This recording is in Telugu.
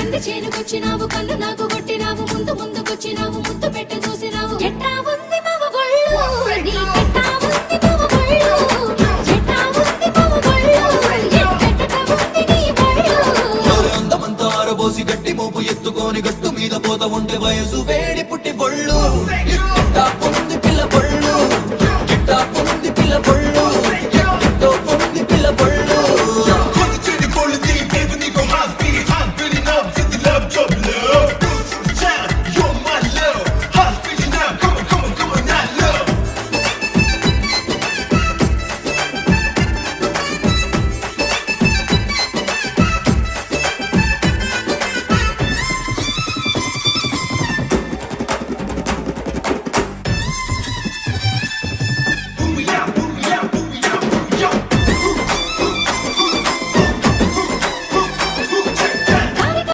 కంది చేనుకొచ్చినావు కన్ను నాకు కొట్టినావు ముందు ముందుకొచ్చినావు ముద్దు పెట్ట చూసినావు ఎట్టా ఉంది మగ గొళ్ళు నీకెట్టా ఉంది మగ గొళ్ళు ఎట్టా ఉంది మగ గొళ్ళు ఎట్టట ఉంది నీ గొళ్ళు అందమంతా ఆరబోసి గట్టి మోపు ఎత్తుకొని గట్టు మీద పోత ఉండే వయసు వేడి పుట్టి బొళ్ళు ఎట్టా ఉంది